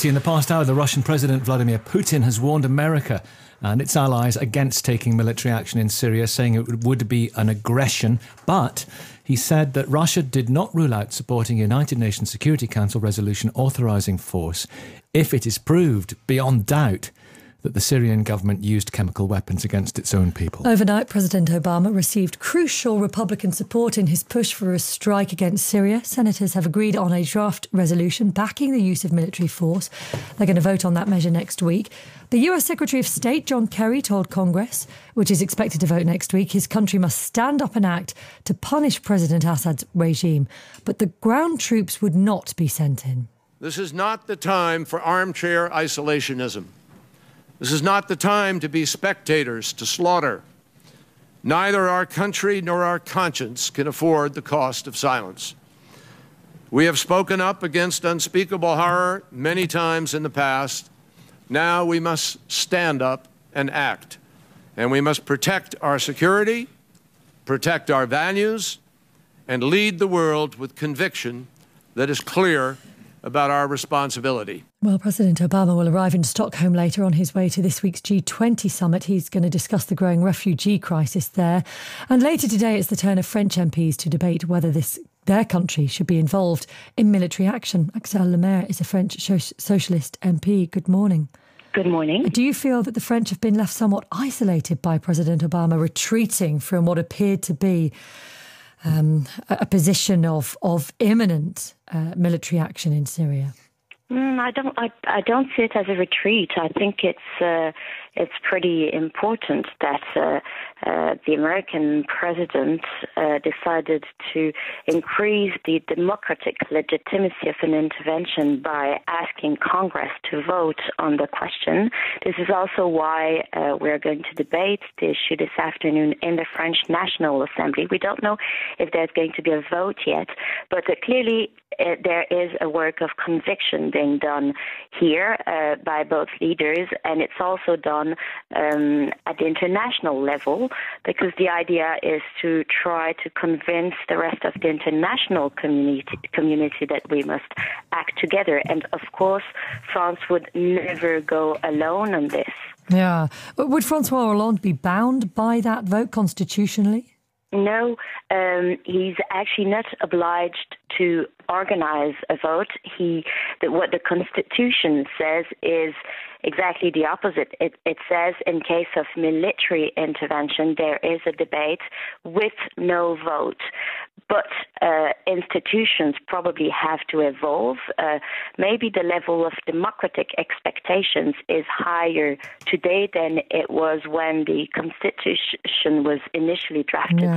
In the past hour, the Russian President Vladimir Putin has warned America and its allies against taking military action in Syria, saying it would be an aggression. But he said that Russia did not rule out supporting a United Nations Security Council resolution authorising force if it is proved beyond doubt that the Syrian government used chemical weapons against its own people. Overnight, President Obama received crucial Republican support in his push for a strike against Syria. Senators have agreed on a draft resolution backing the use of military force. They're going to vote on that measure next week. The US Secretary of State, John Kerry, told Congress, which is expected to vote next week, his country must stand up and act to punish President Assad's regime. But the ground troops would not be sent in. This is not the time for armchair isolationism. This is not the time to be spectators to slaughter. Neither our country nor our conscience can afford the cost of silence. We have spoken up against unspeakable horror many times in the past. Now we must stand up and act. And we must protect our security, protect our values, and lead the world with conviction that is clear about our responsibility. Well, President Obama will arrive in Stockholm later on his way to this week's G20 summit. He's going to discuss the growing refugee crisis there. And later today, it's the turn of French MPs to debate whether their country should be involved in military action. Axelle Lemaire is a French socialist MP. Good morning. Good morning. Do you feel that the French have been left somewhat isolated by President Obama retreating from what appeared to be a position of imminent military action in Syria? I don't see it as a retreat. I think it's pretty important that the American president decided to increase the democratic legitimacy of an intervention by asking Congress to vote on the question. This is also why we're going to debate the issue this afternoon in the French National Assembly. We don't know if there's going to be a vote yet, but clearly there is a work of conviction being done here by both leaders, and it's also done at the international level, because the idea is to try to convince the rest of the international community that we must act together. And of course, France would never go alone on this. Yeah. Would François Hollande be bound by that vote constitutionally? No, he's actually not obliged to organize a vote. What the Constitution says is exactly the opposite. It says in case of military intervention, there is a debate with no vote. But institutions probably have to evolve. Maybe the level of democratic expectations is higher today than it was when the Constitution was initially drafted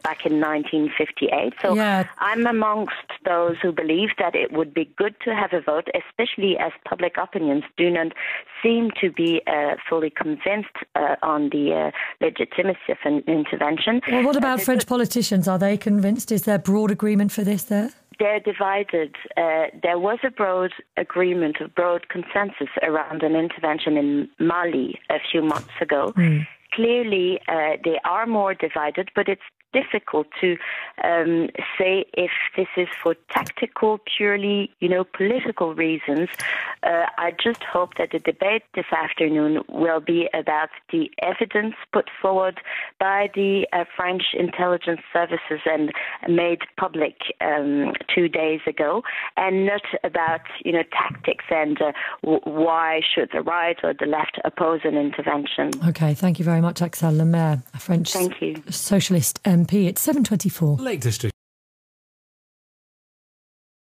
back in 1958. So I'm amongst those who believe that it would be good to have a vote, especially as public opinions do not seem to be fully convinced on the legitimacy of an intervention. Well, what about French politicians? Are they convinced? Is there broad agreement for this there? They're divided. There was a broad agreement, a broad consensus around an intervention in Mali a few months ago. Clearly, they are more divided, but it's difficult to say if this is for tactical, purely, political reasons. I just hope that the debate this afternoon will be about the evidence put forward by the French intelligence services and made public 2 days ago, and not about, tactics and why should the right or the left oppose an intervention. OK, thank you very much, Axelle Lemaire, a French socialist MP. It's 7:24. Lake District.